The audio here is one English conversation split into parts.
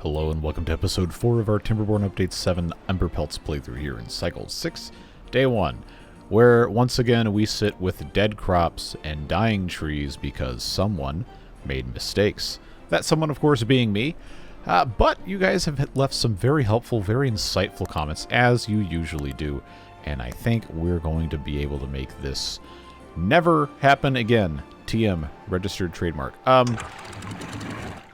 Hello and welcome to episode 4 of our Timberborn Update 7 Emberpelts playthrough here in Cycle 6, Day 1, where once again we sit with dead crops and dying trees because someone made mistakes. That someone, of course, being me. But you guys have left some very helpful, very insightful comments, as you usually do, and I think we're going to be able to make this never happen again. TM, registered trademark.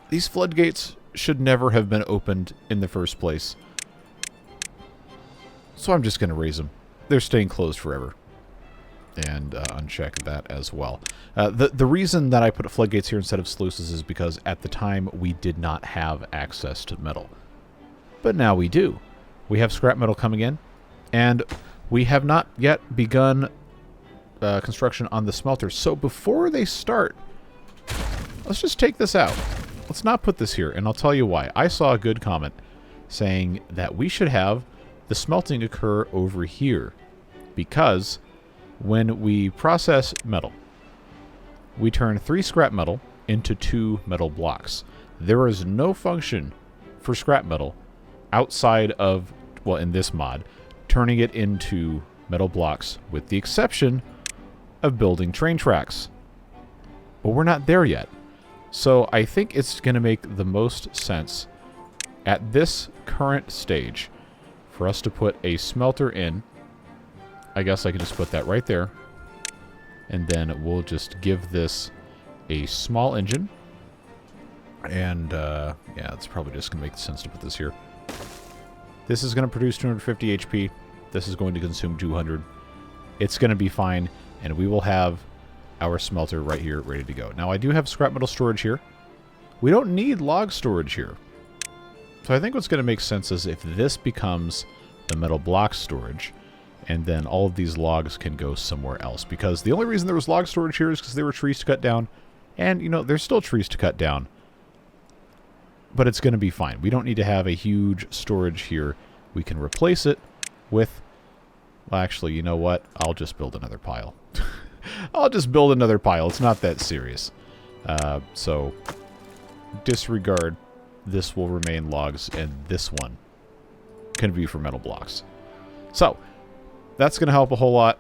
These floodgates should never have been opened in the first place. So I'm just going to raise them. They're staying closed forever. And uncheck that as well. The reason that I put floodgates here instead of sluices is because at the time we did not have access to metal. But now we do. We have scrap metal coming in. And we have not yet begun construction on the smelter. So before they start, let's just take this out. Let's not put this here, and I'll tell you why. I saw a good comment saying that we should have the smelting occur over here because when we process metal, we turn 3 scrap metal into 2 metal blocks. There is no function for scrap metal outside of, well, in this mod, turning it into metal blocks with the exception of building train tracks. But we're not there yet. So I think it's going to make the most sense at this current stage for us to put a smelter in. I guess I can just put that right there. And then we'll just give this a small engine. And yeah, it's probably just going to make sense to put this here. This is going to produce 250 HP. This is going to consume 200. It's going to be fine. And we will have our smelter right here ready to go. Now I do have scrap metal storage here. We don't need log storage here. So I think what's going to make sense is if this becomes the metal block storage, and then all of these logs can go somewhere else. Because the only reason there was log storage here is because there were trees to cut down. And, you know, there's still trees to cut down. But it's going to be fine. We don't need to have a huge storage here. We can replace it with... Well, actually, you know what? I'll just build another pile. I'll just build another pile. It's not that serious. So, disregard. This will remain logs, and this one can be for metal blocks. So, that's going to help a whole lot.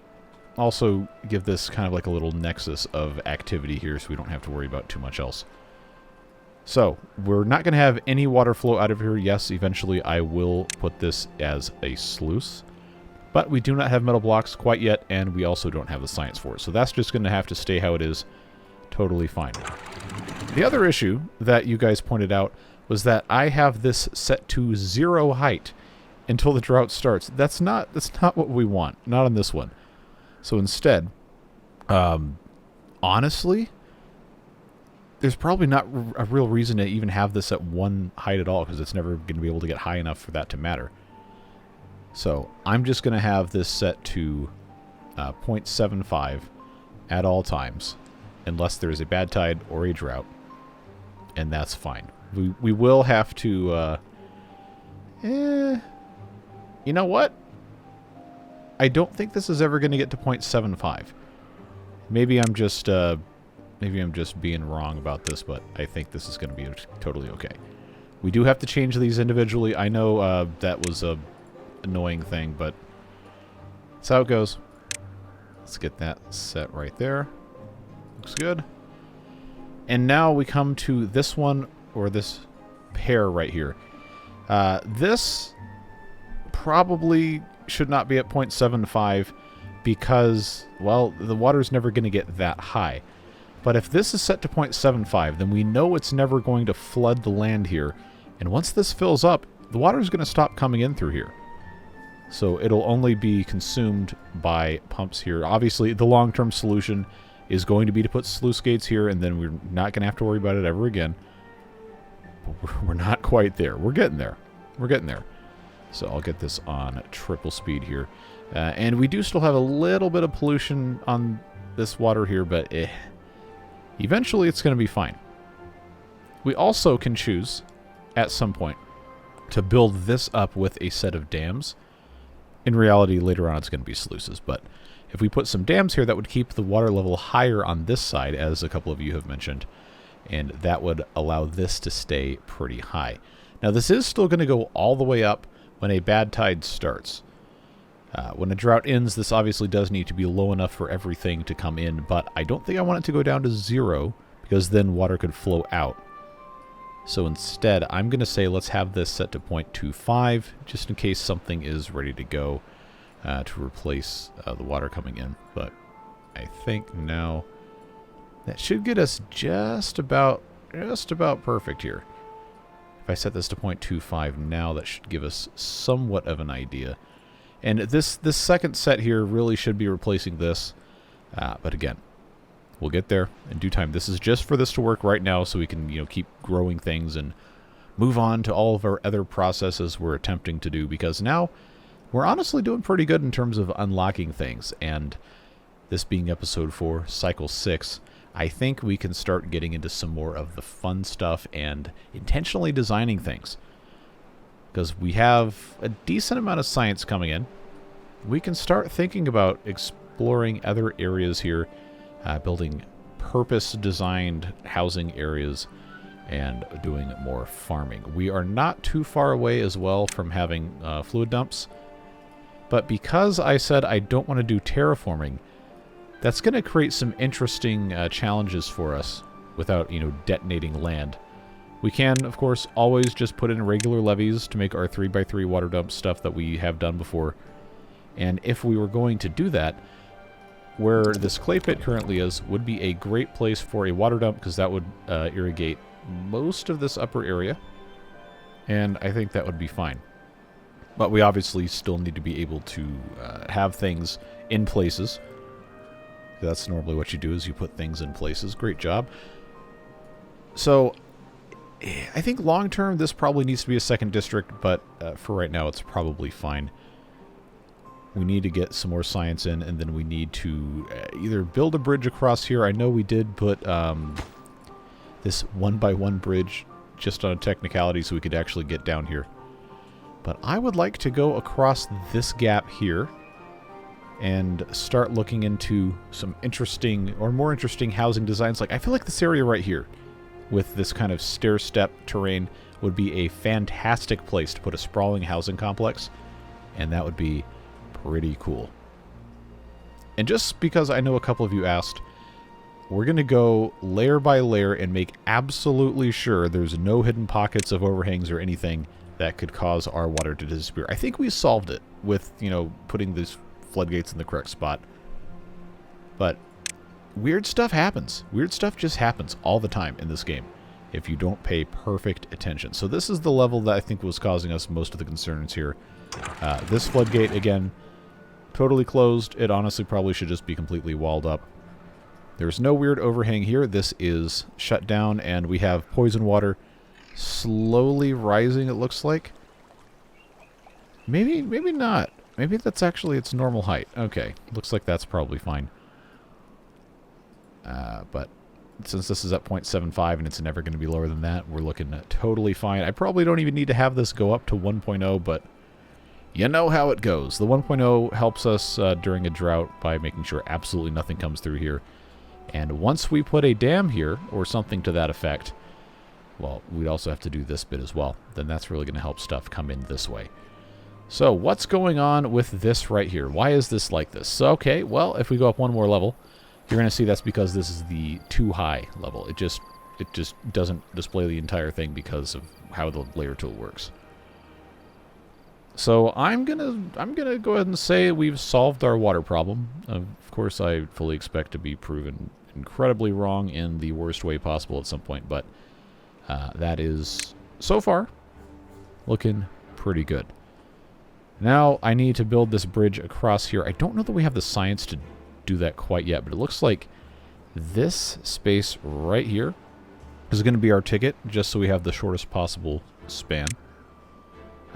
Also, give this kind of like a little nexus of activity here, so we don't have to worry about too much else. So, we're not going to have any water flow out of here. Yes, eventually I will put this as a sluice. But we do not have metal blocks quite yet, and we also don't have the science for it. So that's just going to have to stay how it is. Totally fine. The other issue that you guys pointed out was that I have this set to 0 height until the drought starts. That's not what we want. Not on this one. So instead, honestly, there's probably not a real reason to even have this at 1 height at all, because it's never going to be able to get high enough for that to matter. So I'm just going to have this set to 0.75 at all times, unless there is a bad tide or a drought, and that's fine. We will have to, you know what? I don't think this is ever going to get to 0.75. Maybe I'm just being wrong about this, but I think this is going to be totally okay. We do have to change these individually. I know that was a annoying thing, but that's how it goes. Let's get that set right there. Looks good. And now we come to this one, or this pair right here. This probably should not be at 0.75 because, well, the water's never going to get that high. But if this is set to 0.75, then we know it's never going to flood the land here. And once this fills up, the water's going to stop coming in through here. So it'll only be consumed by pumps here. Obviously, the long-term solution is going to be to put sluice gates here, and then we're not going to have to worry about it ever again. But we're not quite there. We're getting there. We're getting there. So I'll get this on triple speed here. And we do still have a little bit of pollution on this water here, but eventually it's going to be fine. We also can choose, at some point, to build this up with a set of dams. In reality, later on it's going to be sluices, but if we put some dams here, that would keep the water level higher on this side, as a couple of you have mentioned, and that would allow this to stay pretty high. Now, this is still going to go all the way up when a bad tide starts. When a drought ends, this obviously does need to be low enough for everything to come in, but I don't think I want it to go down to 0, because then water could flow out. So instead, I'm going to say let's have this set to 0.25, just in case something is ready to go to replace the water coming in. But I think now that should get us just about perfect here. If I set this to 0.25 now, that should give us somewhat of an idea. And this second set here really should be replacing this. But again, we'll get there in due time. This is just for this to work right now so we can, keep growing things and move on to all of our other processes we're attempting to do, because now we're honestly doing pretty good in terms of unlocking things. And this being episode 4, cycle 6, I think we can start getting into some more of the fun stuff and intentionally designing things. Because we have a decent amount of science coming in. We can start thinking about exploring other areas here, building purpose-designed housing areas, and doing more farming. We are not too far away as well from having fluid dumps. But because I said I don't want to do terraforming, that's going to create some interesting challenges for us without, detonating land. We can, of course, always just put in regular levees to make our 3x3 water dump stuff that we have done before. And if we were going to do that, where this clay pit currently is would be a great place for a water dump, because that would irrigate most of this upper area. And I think that would be fine. But we obviously still need to be able to have things in places. That's normally what you do, is you put things in places. Great job. So I think long term this probably needs to be a second district, but for right now it's probably fine. We need to get some more science in, and then we need to either build a bridge across here. I know we did put this 1x1 bridge just on a technicality so we could actually get down here. But I would like to go across this gap here and start looking into some interesting or more interesting housing designs. Like, I feel like this area right here with this kind of stair-step terrain would be a fantastic place to put a sprawling housing complex, and that would be pretty cool. And just because I know a couple of you asked, we're going to go layer by layer and make absolutely sure there's no hidden pockets of overhangs or anything that could cause our water to disappear. I think we solved it with, putting these floodgates in the correct spot. But weird stuff happens. Weird stuff just happens all the time in this game if you don't pay perfect attention. So this is the level that I think was causing us most of the concerns here. This floodgate, again, totally closed. It honestly probably should just be completely walled up. There's no weird overhang here. This is shut down, and we have poison water slowly rising, it looks like. Maybe not. Maybe that's actually its normal height. Okay, looks like that's probably fine. But since this is at 0.75 and it's never going to be lower than that, we're looking at totally fine. I probably don't even need to have this go up to 1.0, but you know how it goes. The 1.0 helps us during a drought by making sure absolutely nothing comes through here. And once we put a dam here, or something to that effect, well, we'd also have to do this bit as well. Then that's really going to help stuff come in this way. So what's going on with this right here? Why is this like this? So, okay, well, if we go up one more level, you're going to see that's because this is the too high level. It just doesn't display the entire thing because of how the layer tool works. So I'm gonna go ahead and say we've solved our water problem. Of course, I fully expect to be proven incredibly wrong in the worst way possible at some point, but that is, so far, looking pretty good. Now I need to build this bridge across here. I don't know that we have the science to do that quite yet, but it looks like this space right here is going to be our ticket, just so we have the shortest possible span.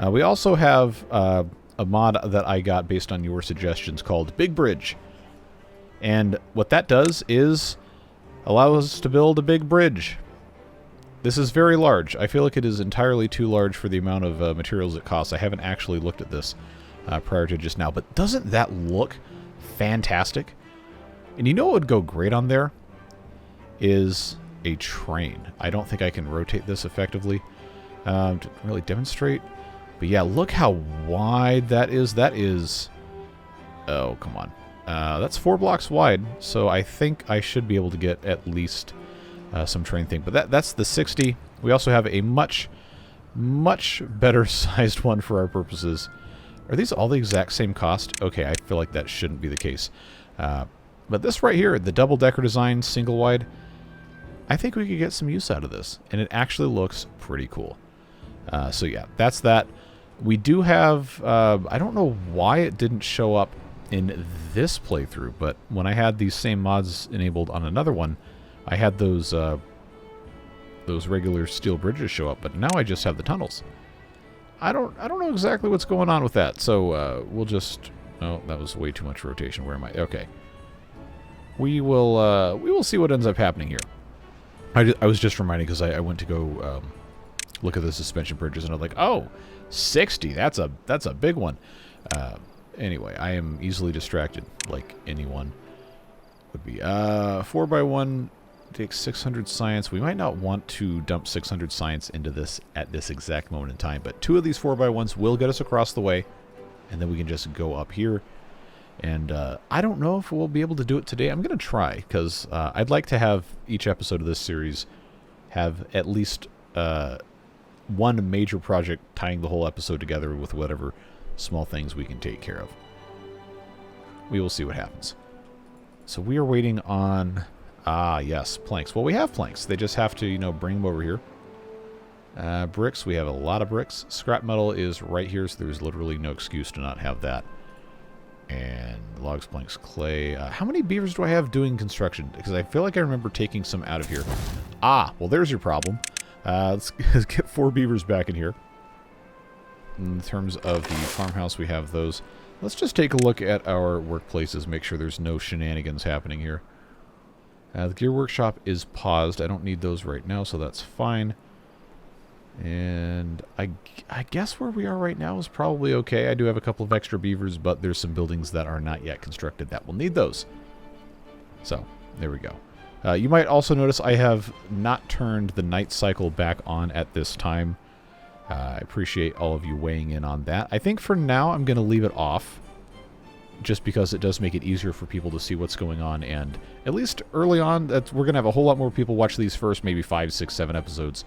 We also have a mod that I got based on your suggestions called Big Bridge. And what that does is allow us to build a big bridge. This is very large. I feel like it is entirely too large for the amount of materials it costs. I haven't actually looked at this prior to just now, but doesn't that look fantastic? And you know what would go great on there? Is a train. I don't think I can rotate this effectively. To really demonstrate. But yeah, look how wide that is. That is... Oh, come on. That's 4 blocks wide, so I think I should be able to get at least some terrain thing. But that's the 60. We also have a much better sized one for our purposes. Are these all the exact same cost? Okay, I feel like that shouldn't be the case. But this right here, the double-decker design, single wide, I think we could get some use out of this. And it actually looks pretty cool. So yeah, that's that. We do have... I don't know why it didn't show up in this playthrough, but when I had these same mods enabled on another one, I had those regular steel bridges show up, but now I just have the tunnels. I don't know exactly what's going on with that, so we'll just... Oh, that was way too much rotation. Where am I? Okay. We will see what ends up happening here. I was just reminded because I went to go look at the suspension bridges, and I'm like, oh, 60. That's a big one. Anyway, I am easily distracted, like anyone would be. 4x1 takes 600 science. We might not want to dump 600 science into this at this exact moment in time, but 2 of these 4x1s will get us across the way, and then we can just go up here. And I don't know if we'll be able to do it today. I'm going to try, because I'd like to have each episode of this series have at least one major project tying the whole episode together with whatever small things we can take care of. We will see what happens. So we are waiting on... Ah, yes, planks. Well, we have planks. They just have to, you know, bring them over here. Bricks, we have a lot of bricks. Scrap metal is right here, so there's literally no excuse to not have that. And logs, planks, clay. How many beavers do I have doing construction? Because I feel like I remember taking some out of here. Ah, well, there's your problem. Let's get 4 beavers back in here. In terms of the farmhouse, we have those. Let's just take a look at our workplaces, make sure there's no shenanigans happening here. The gear workshop is paused. I don't need those right now, so that's fine. And I guess where we are right now is probably okay. I do have a couple of extra beavers, but there's some buildings that are not yet constructed that will need those. So, there we go. You might also notice I have not turned the night cycle back on at this time. I appreciate all of you weighing in on that. I think for now I'm going to leave it off, just because it does make it easier for people to see what's going on, and at least early on, we're going to have a whole lot more people watch these first, maybe 5, 6, 7 episodes.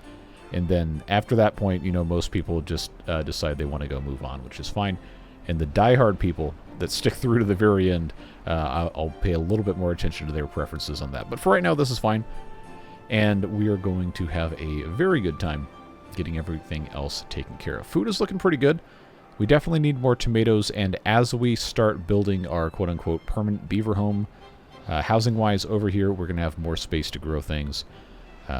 And then after that point, you know, most people just decide they want to go move on, which is fine. And the diehard people that stick through to the very end, I'll pay a little bit more attention to their preferences on that. But for right now, this is fine. And we are going to have a very good time getting everything else taken care of. Food is looking pretty good. We definitely need more tomatoes, and as we start building our quote-unquote permanent beaver home, housing-wise over here, we're going to have more space to grow things.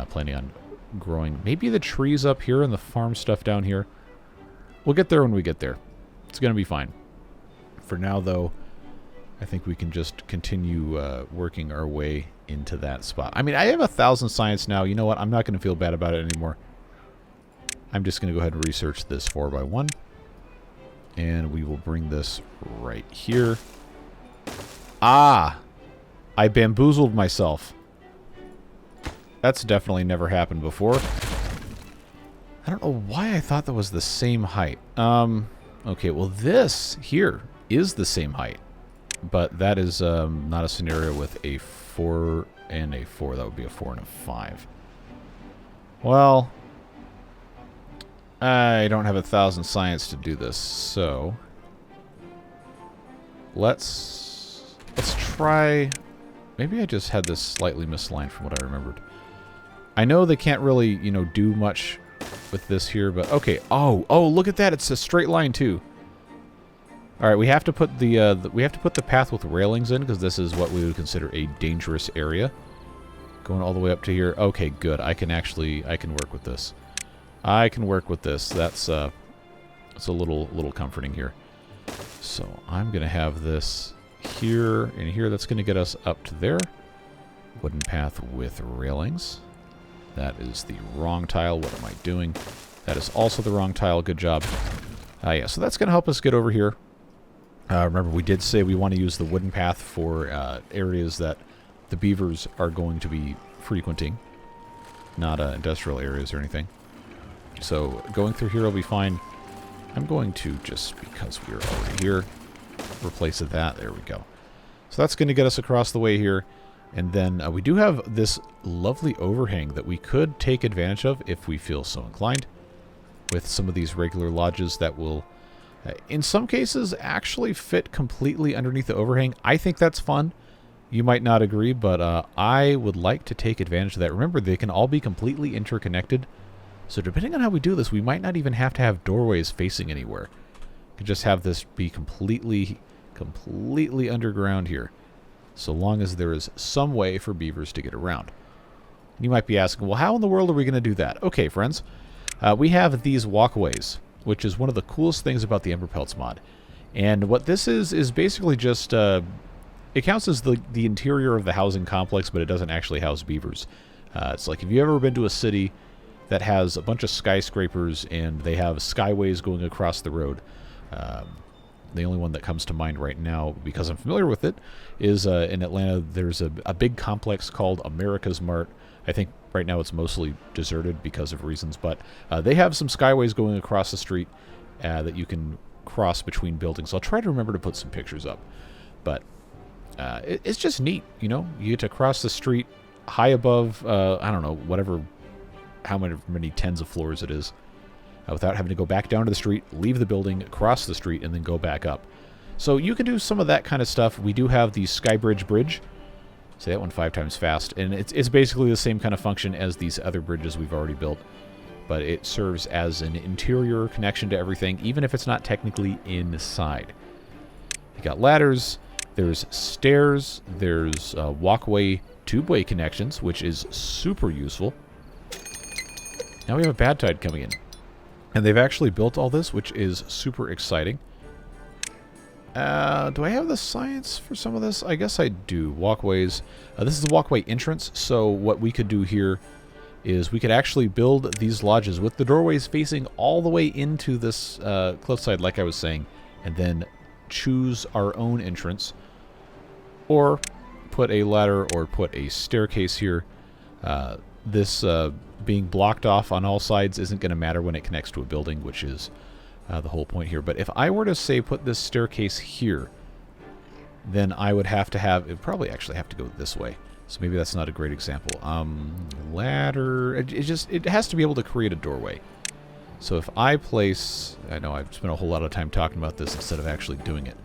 Planning on growing maybe the trees up here and the farm stuff down here. We'll get there when we get there. It's going to be fine. For now, though, I think we can just continue working our way into that spot. I mean, I have 1,000 science now. You know what? I'm not going to feel bad about it anymore. I'm just going to go ahead and research this 4x1. And we will bring this right here. Ah! I bamboozled myself. That's definitely never happened before. I don't know why I thought that was the same height. Okay, well this here is the same height. But that is not a scenario with a 4 and a 4. That would be a 4 and a 5. Well, I don't have 1,000 science to do this, so let's try. Maybe I just had this slightly misaligned from what I remembered. I know they can't really, you know, do much with this here, but okay. Oh, look at that! It's a straight line too. All right, we have to put the path with railings in, because this is what we would consider a dangerous area. Going all the way up to here. Okay, good. I can work with this. I can work with this. That's it's a little comforting here. So I'm gonna have this here and here. That's gonna get us up to there. Wooden path with railings. That is the wrong tile. What am I doing? That is also the wrong tile. Good job. Yeah, so that's gonna help us get over here. Remember, we did say we want to use the wooden path for areas that the beavers are going to be frequenting, not industrial areas or anything. So going through here will be fine. I'm going to, just because we are already here, replace that. There we go. So that's going to get us across the way here. And then we do have this lovely overhang that we could take advantage of if we feel so inclined, with some of these regular lodges that will, in some cases, actually fit completely underneath the overhang. I think that's fun. You might not agree, but I would like to take advantage of that. Remember, they can all be completely interconnected. So depending on how we do this, we might not even have to have doorways facing anywhere. We could just have this be completely underground here, so long as there is some way for beavers to get around. You might be asking, well, how in the world are we going to do that? Okay, friends. We have these walkways, which is one of the coolest things about the Emberpelts mod. And what this is basically just, it counts as the interior of the housing complex, but it doesn't actually house beavers. It's like, if you've ever been to a city that has a bunch of skyscrapers and they have skyways going across the road. The only one that comes to mind right now, because I'm familiar with it, is in Atlanta. There's a big complex called America's Mart. I think right now it's mostly deserted because of reasons, but they have some skyways going across the street that you can cross between buildings. I'll try to remember to put some pictures up, but it's just neat, you know? You get to cross the street high above, I don't know, how many tens of floors it is, without having to go back down to the street, leave the building, cross the street, and then go back up. So you can do some of that kind of stuff. We do have the Skybridge Bridge. Say that one 5 times fast. And it's basically the same kind of function as these other bridges we've already built, but it serves as an interior connection to everything, even if it's not technically inside. You got ladders, there's stairs, there's walkway, tubeway connections, which is super useful. Now we have a bad tide coming in. And they've actually built all this, which is super exciting. Do I have the science for some of this? I guess I do. Walkways. This is the walkway entrance, so what we could do here is we could actually build these lodges with the doorways facing all the way into this cliffside, like I was saying, and then choose our own entrance, or put a ladder or put a staircase here. This being blocked off on all sides isn't going to matter when it connects to a building, which is the whole point here. But if I were to, say, put this staircase here, then I would have to have, it probably actually have to go this way. So maybe that's not a great example. Ladder, it has to be able to create a doorway. So if I place, I know I've spent a whole lot of time talking about this instead of actually doing it.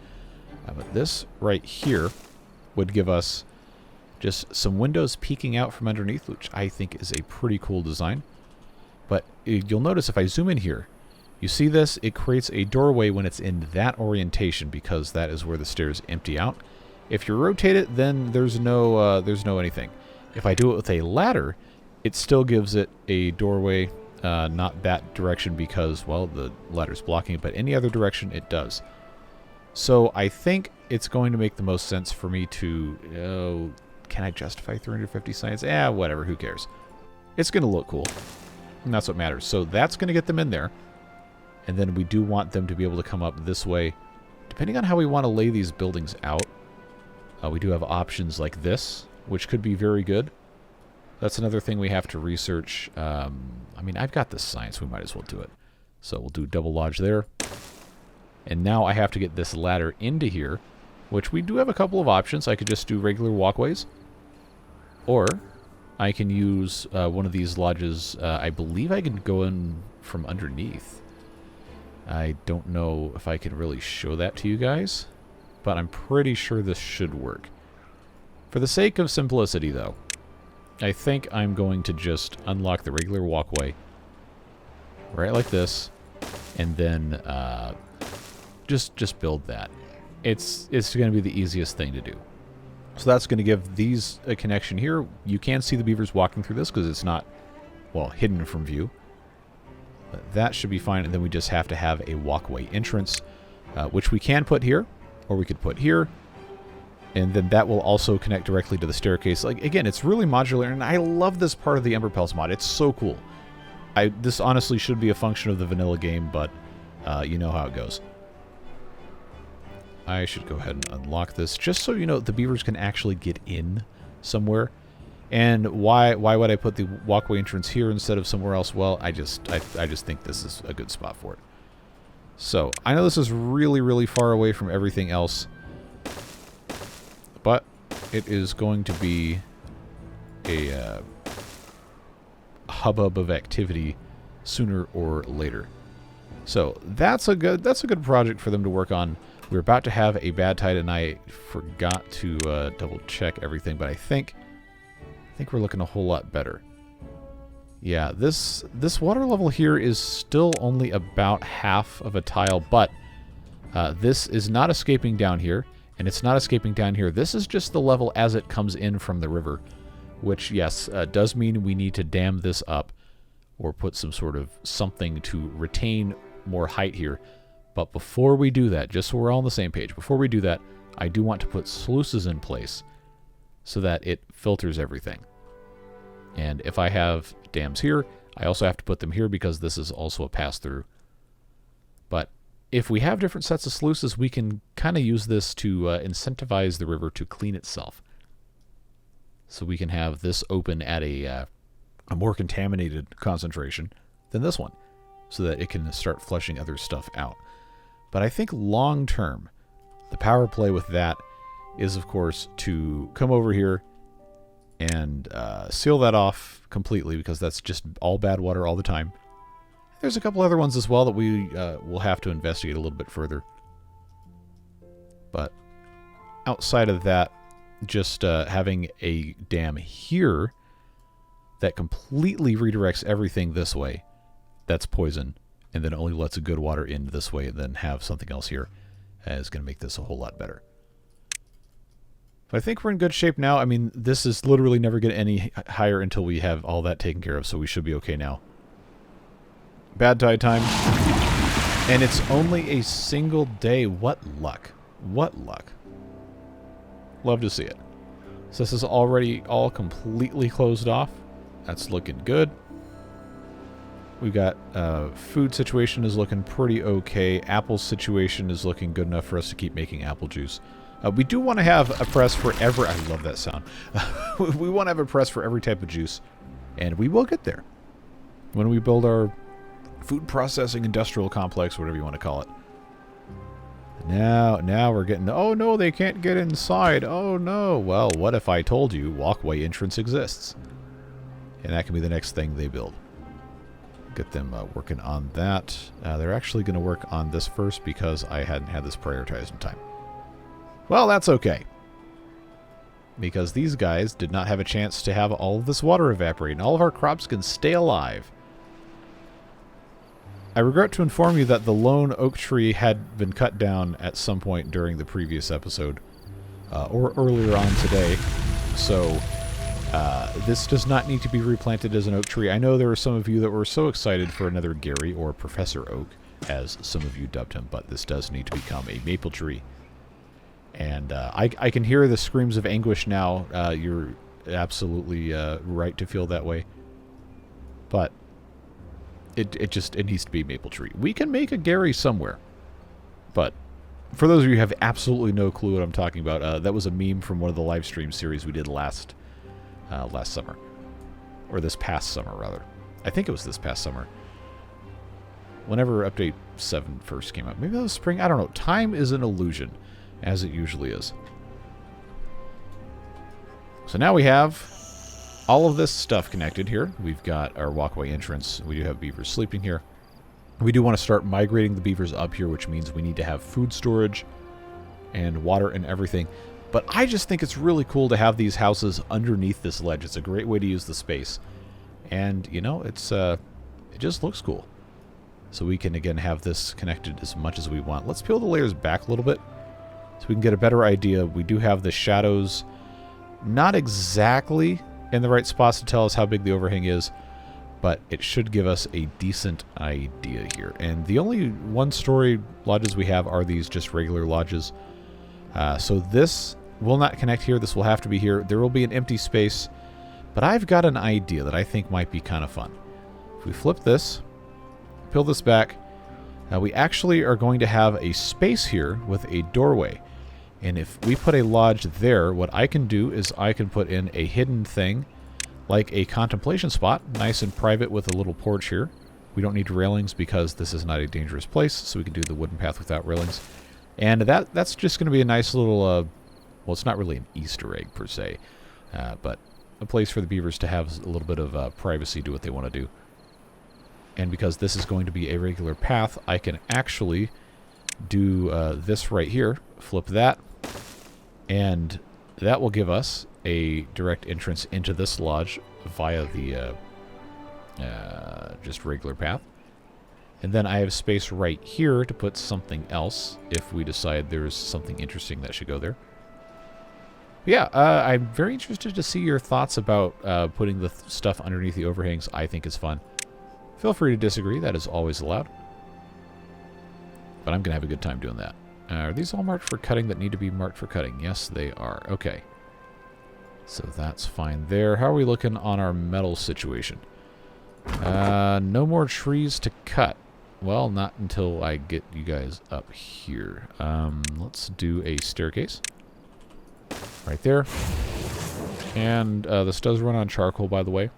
But this right here would give us just some windows peeking out from underneath, which I think is a pretty cool design. But you'll notice if I zoom in here, you see this? It creates a doorway when it's in that orientation, because that is where the stairs empty out. If you rotate it, then there's no anything. If I do it with a ladder, it still gives it a doorway, not that direction because, well, the ladder's blocking it, but any other direction it does. So I think it's going to make the most sense for me to... can I justify 350 science? Whatever, who cares? It's going to look cool, and that's what matters. So that's going to get them in there, and then we do want them to be able to come up this way. Depending on how we want to lay these buildings out, we do have options like this, which could be very good. That's another thing we have to research. I mean, I've got this science, we might as well do it. So we'll do double lodge there. And now I have to get this ladder into here, which we do have a couple of options. I could just do regular walkways, or I can use one of these lodges. I believe I can go in from underneath. I don't know if I can really show that to you guys, but I'm pretty sure this should work. For the sake of simplicity, though, I think I'm going to just unlock the regular walkway right like this, and then just build that. It's going to be the easiest thing to do. So that's going to give these a connection here. You can see the beavers walking through this because it's not, well, hidden from view. But that should be fine, and then we just have to have a walkway entrance, which we can put here, or we could put here, and then that will also connect directly to the staircase. Like, again, it's really modular, and I love this part of the Emberpelts mod. It's so cool. This honestly should be a function of the vanilla game, but you know how it goes. I should go ahead and unlock this, just so you know the beavers can actually get in somewhere. And why would I put the walkway entrance here instead of somewhere else? Well, I just think this is a good spot for it. So, I know this is really, really far away from everything else, but it is going to be a hubbub of activity sooner or later. So, that's a good project for them to work on. We're about to have a bad tide, and I forgot to double check everything, but I think we're looking a whole lot better. Yeah, this water level here is still only about half of a tile, but this is not escaping down here, and it's not escaping down here. This is just the level as it comes in from the river, which, yes, does mean we need to dam this up or put some sort of something to retain more height here. But before we do that, just so we're all on the same page, before we do that, I do want to put sluices in place so that it filters everything. And if I have dams here, I also have to put them here because this is also a pass-through. But if we have different sets of sluices, we can kind of use this to incentivize the river to clean itself. So we can have this open at a more contaminated concentration than this one, so that it can start flushing other stuff out. But I think long-term, the power play with that is, of course, to come over here and seal that off completely, because that's just all bad water all the time. There's a couple other ones as well that we will have to investigate a little bit further. But outside of that, just having a dam here that completely redirects everything this way, that's poison, and then only lets a good water in this way, and then have something else here, is going to make this a whole lot better. But I think we're in good shape now. I mean, this is literally never get any higher until we have all that taken care of, so we should be okay now. Bad tide time. And it's only a single day. What luck. What luck. Love to see it. So this is already all completely closed off. That's looking good. We've got food situation is looking pretty okay. Apple situation is looking good enough for us to keep making apple juice. We do want to have a press for every... I love that sound. We want to have a press for every type of juice. And we will get there. When we build our food processing industrial complex, whatever you want to call it. Now we're getting... Oh, no, they can't get inside. Oh, no. Well, what if I told you walkway entrance exists? And that can be the next thing they build. Get them working on that. They're actually going to work on this first because I hadn't had this prioritized in time. Well, that's okay. Because these guys did not have a chance to have all of this water evaporate, and all of our crops can stay alive. I regret to inform you that the lone oak tree had been cut down at some point during the previous episode, or earlier on today. So, this does not need to be replanted as an oak tree. I know there were some of you that were so excited for another Gary, or Professor Oak, as some of you dubbed him, but this does need to become a maple tree. And I can hear the screams of anguish now. You're absolutely right to feel that way. But it needs to be maple tree. We can make a Gary somewhere. But for those of you who have absolutely no clue what I'm talking about, that was a meme from one of the live stream series we did last summer. Or this past summer, rather. I think it was this past summer. Whenever Update 7 first came out. Maybe that was spring? I don't know. Time is an illusion, as it usually is. So now we have all of this stuff connected here. We've got our walkway entrance. We do have beavers sleeping here. We do want to start migrating the beavers up here, which means we need to have food storage and water and everything. But I just think it's really cool to have these houses underneath this ledge. It's a great way to use the space. And, you know, it just looks cool. So we can, again, have this connected as much as we want. Let's peel the layers back a little bit so we can get a better idea. We do have the shadows not exactly in the right spots to tell us how big the overhang is, but it should give us a decent idea here. And the only one-story lodges we have are these just regular lodges. So this will not connect here. This will have to be here. There will be an empty space, but I've got an idea that I think might be kind of fun. If we flip this, peel this back, we actually are going to have a space here with a doorway. And if we put a lodge there, what I can do is I can put in a hidden thing like a contemplation spot, nice and private with a little porch here. We don't need railings because this is not a dangerous place, so we can do the wooden path without railings. And that's just going to be a nice little, well, it's not really an Easter egg per se, but a place for the beavers to have a little bit of privacy, do what they want to do. And because this is going to be a regular path, I can actually do this right here, flip that, and that will give us a direct entrance into this lodge via the just regular path. And then I have space right here to put something else if we decide there's something interesting that should go there. But yeah, I'm very interested to see your thoughts about putting the stuff underneath the overhangs. I think is fun. Feel free to disagree. That is always allowed. But I'm going to have a good time doing that. Are these all marked for cutting that need to be marked for cutting? Yes, they are. Okay. So that's fine there. How are we looking on our metal situation? No more trees to cut. Well, not until I get you guys up here. Let's do a staircase. Right there. And this does run on charcoal, by the way.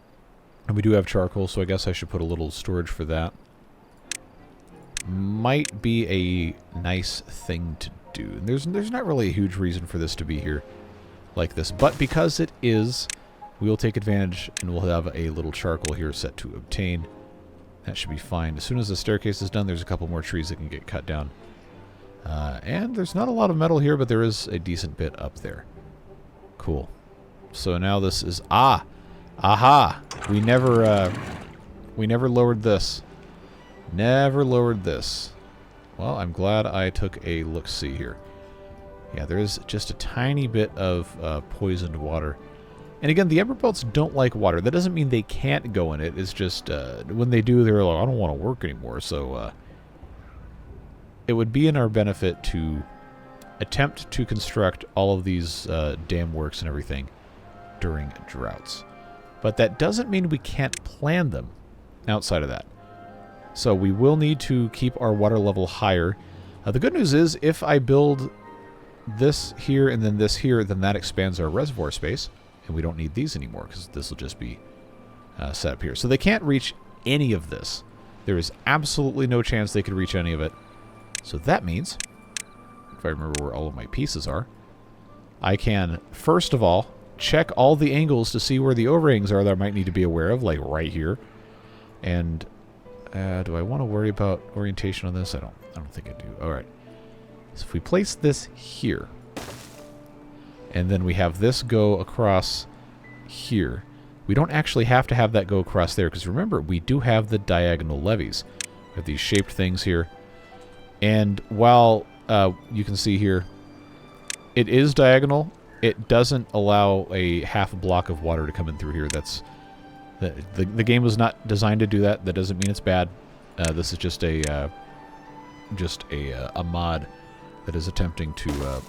And we do have charcoal, so I guess I should put a little storage for that. Might be a nice thing to do. There's not really a huge reason for this to be here like this. But because it is, we'll take advantage and we'll have a little charcoal here set to obtain. That should be fine. As soon as the staircase is done, there's a couple more trees that can get cut down. And there's not a lot of metal here, but there is a decent bit up there. Cool. So now this is... Aha! We never lowered this. Never lowered this. Well, I'm glad I took a look-see here. Yeah, there is just a tiny bit of poisoned water. And again, the Emberpelts don't like water. That doesn't mean they can't go in it. It's just when they do, they're like, I don't want to work anymore. So it would be in our benefit to attempt to construct all of these dam works and everything during droughts. But that doesn't mean we can't plan them outside of that. So we will need to keep our water level higher. The good news is if I build this here and then this here, then that expands our reservoir space. And we don't need these anymore because this will just be set up here. So they can't reach any of this. There is absolutely no chance they could reach any of it. So that means, if I remember where all of my pieces are, I can, first of all, check all the angles to see where the overhangs are that I might need to be aware of, like right here. And do I want to worry about orientation on this? I don't think I do. All right. So if we place this here, and then we have this go across here, we don't actually have to have that go across there, because remember, we do have the diagonal levees. We have these shaped things here. And while you can see here, it is diagonal, it doesn't allow a half block of water to come in through here. That's the game was not designed to do that. That doesn't mean it's bad. This is just a mod that is attempting to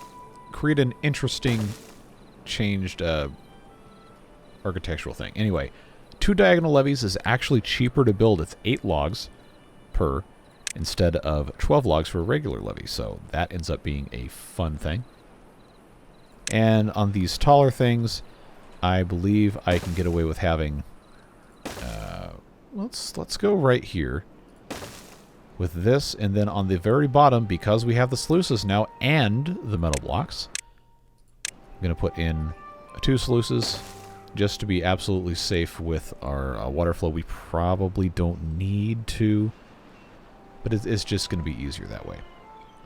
create an interesting changed architectural thing. Anyway, 2 diagonal levees is actually cheaper to build. It's 8 logs per instead of 12 logs for a regular levee. So that ends up being a fun thing. And on these taller things, I believe I can get away with having... let's go right here with this, and then on the very bottom, because we have the sluices now and the metal blocks, I'm going to put in 2 sluices just to be absolutely safe with our water flow. We probably don't need to, but it's just going to be easier that way.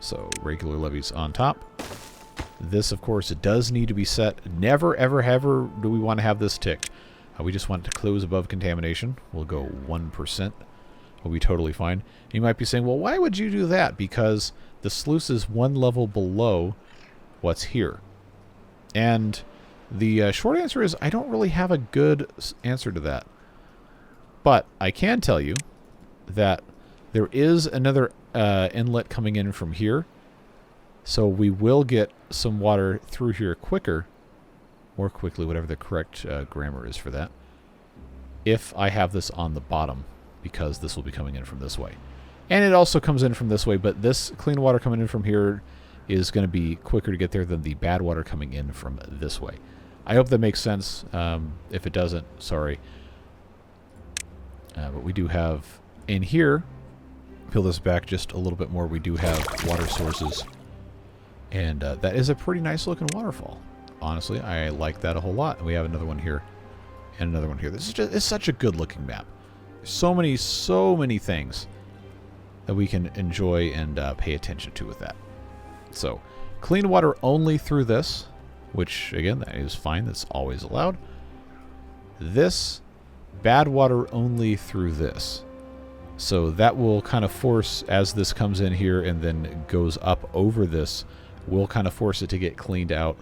So regular levees on top. This, of course, it does need to be set. Never, ever, ever do we want to have this ticked. We just want it to close above contamination. We'll go 1%. We'll be totally fine. You might be saying, well, why would you do that? Because the sluice is 1 level below what's here. And the short answer is I don't really have a good answer to that. But I can tell you that there is another inlet coming in from here. So we will get some water through here quicker, more quickly, whatever the correct grammar is for that, if I have this on the bottom, because this will be coming in from this way. And it also comes in from this way, but this clean water coming in from here is going to be quicker to get there than the bad water coming in from this way. I hope that makes sense. If it doesn't, sorry. But we do have in here, peel this back just a little bit more, we do have water sources. And that is a pretty nice looking waterfall. Honestly, I like that a whole lot. And we have another one here and another one here. This is just, it's such a good looking map. So many things that we can enjoy and pay attention to with that. So, clean water only through this, which, again, that is fine. That's always allowed. This, bad water only through this. So that will kind of force, as this comes in here and then goes up over this, we'll kind of force it to get cleaned out.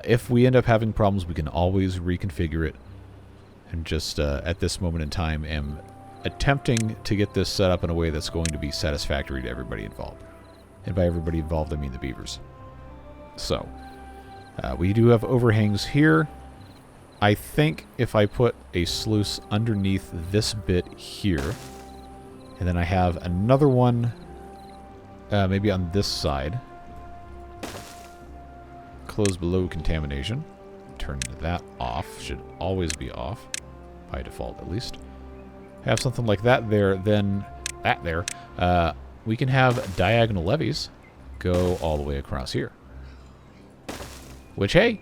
If we end up having problems, we can always reconfigure it. And just at this moment in time, am attempting to get this set up in a way that's going to be satisfactory to everybody involved. And by everybody involved, I mean the beavers. So, we do have overhangs here. I think if I put a sluice underneath this bit here, and then I have another one maybe on this side, close below contamination, turn that off, should always be off, by default at least. Have something like that there, then that there, we can have diagonal levees go all the way across here. Which, hey,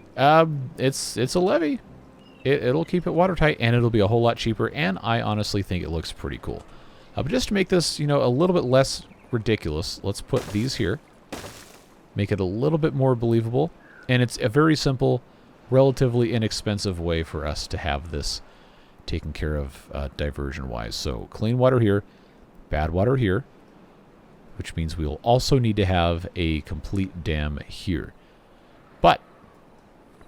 it's a levee. It'll keep it watertight, and it'll be a whole lot cheaper, and I honestly think it looks pretty cool. But just to make this, you know, a little bit less ridiculous, let's put these here. Make it a little bit more believable, and it's a very simple, relatively inexpensive way for us to have this taken care of diversion-wise. So clean water here, bad water here, which means we will also need to have a complete dam here. But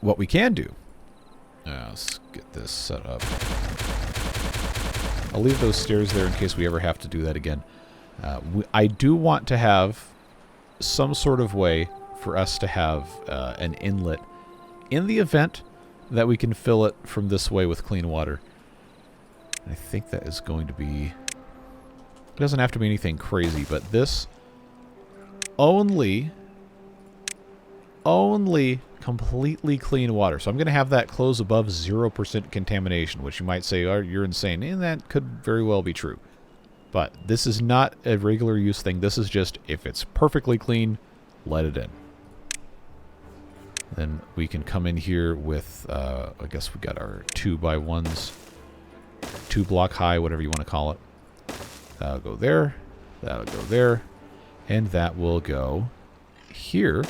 what we can do, let's get this set up. I'll leave those stairs there in case we ever have to do that again. I do want to have some sort of way for us to have an inlet in the event that we can fill it from this way with clean water. I think that is going to be... It doesn't have to be anything crazy, but this only completely clean water. So I'm going to have that close above 0% contamination, which you might say, oh, you're insane. And that could very well be true. But this is not a regular use thing. This is just, if it's perfectly clean, let it in. Then we can come in here with, I guess we got our 2x1s, 2 block high, whatever you want to call it. That'll go there, that'll go there, and that will go here.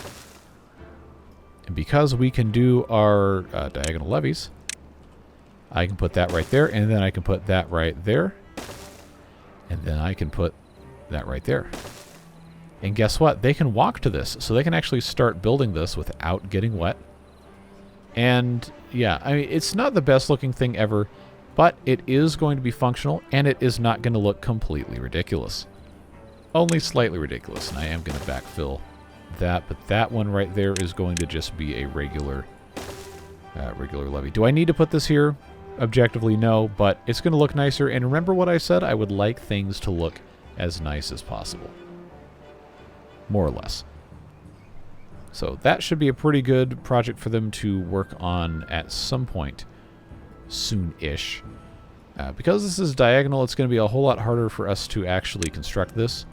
And because we can do our diagonal levees, I can put that right there, and then I can put that right there, and then I can put that right there. And guess what? They can walk to this, so they can actually start building this without getting wet. And yeah, I mean, it's not the best looking thing ever, but it is going to be functional, and it is not going to look completely ridiculous. Only slightly ridiculous, and I am going to backfill that, but that one right there is going to just be a regular levee. Do I need to put this here? Objectively, no, but it's going to look nicer, and remember what I said? I would like things to look as nice as possible. More or less. So that should be a pretty good project for them to work on at some point soon-ish. Because this is diagonal, it's going to be a whole lot harder for us to actually construct this.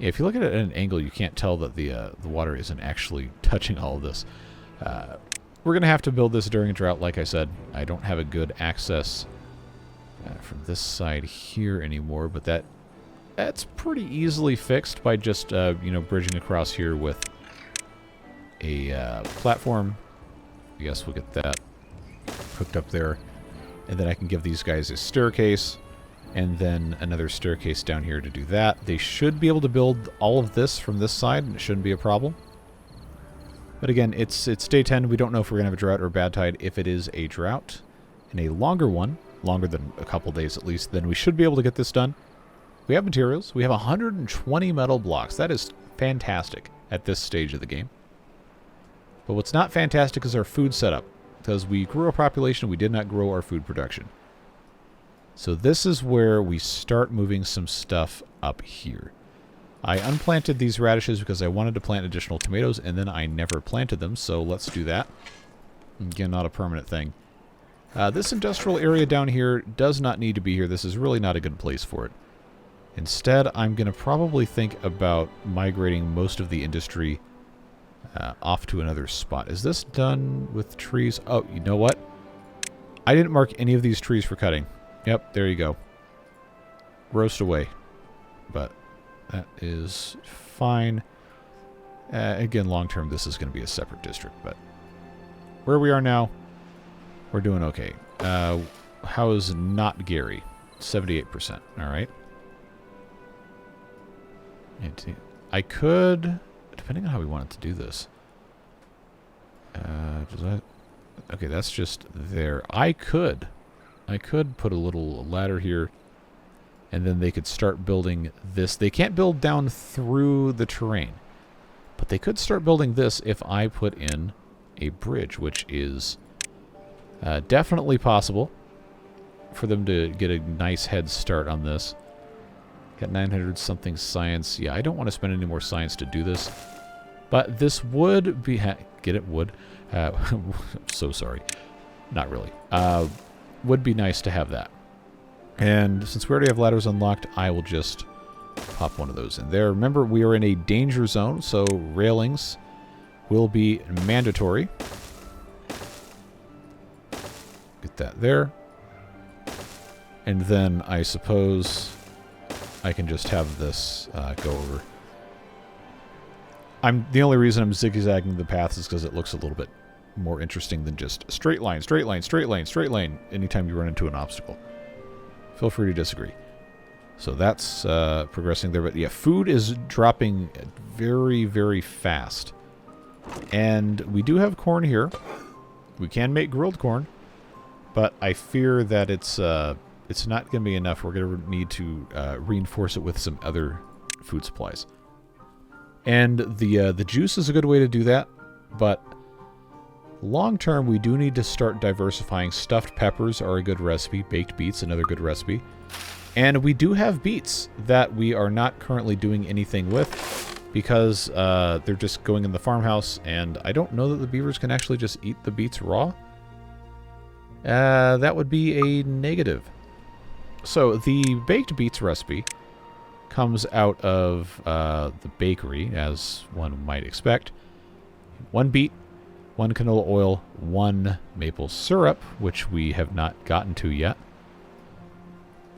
If you look at it at an angle, you can't tell that the water isn't actually touching all of this. We're going to have to build this during a drought, like I said. I don't have a good access from this side here anymore, but that's pretty easily fixed by just, you know, bridging across here with a platform. I guess we'll get that hooked up there. And then I can give these guys a staircase, and then another staircase down here to do that. They should be able to build all of this from this side, and it shouldn't be a problem. But again, it's day 10. We don't know if we're going to have a drought or a bad tide. If it is a drought, and a longer one, longer than a couple days at least, then we should be able to get this done. We have materials. We have 120 metal blocks. That is fantastic at this stage of the game. But what's not fantastic is our food setup, because we grew our population, we did not grow our food production. So this is where we start moving some stuff up here. I unplanted these radishes because I wanted to plant additional tomatoes, and then I never planted them, so let's do that. Again, not a permanent thing. This industrial area down here does not need to be here. This is really not a good place for it. Instead, I'm going to probably think about migrating most of the industry off to another spot. Is this done with trees? Oh, you know what? I didn't mark any of these trees for cutting. Yep, there you go. Roast away. But that is fine. Again, long term, this is going to be a separate district, but where we are now, we're doing okay. How is not Gary? 78%. All right. I could, depending on how we wanted to do this. Okay, that's just there. I could put a little ladder here, and then they could start building this. They can't build down through the terrain, but they could start building this if I put in a bridge, which is definitely possible for them to get a nice head start on this. Got 900 something science. Yeah, I don't want to spend any more science to do this, but this would be... get it? Would? So sorry. Not really. Would be nice to have that. And since we already have ladders unlocked, I will just pop one of those in there. Remember, we are in a danger zone, so railings will be mandatory. Get that there. And then I suppose I can just have this go over. The only reason I'm zigzagging the paths is because it looks a little bit more interesting than just straight line, straight line, straight line, straight line anytime you run into an obstacle. Feel free to disagree. So that's progressing there. But yeah, food is dropping very, very fast. And we do have corn here. We can make grilled corn. But I fear that it's not going to be enough. We're going to need to reinforce it with some other food supplies. And the juice is a good way to do that. But long term, we do need to start diversifying. Stuffed peppers are a good recipe. Baked beets, another good recipe. And we do have beets that we are not currently doing anything with because they're just going in the farmhouse. And I don't know that the beavers can actually just eat the beets raw. That would be a negative. So the baked beets recipe comes out of the bakery, as one might expect. 1 beet, 1 canola oil, 1 maple syrup, which we have not gotten to yet.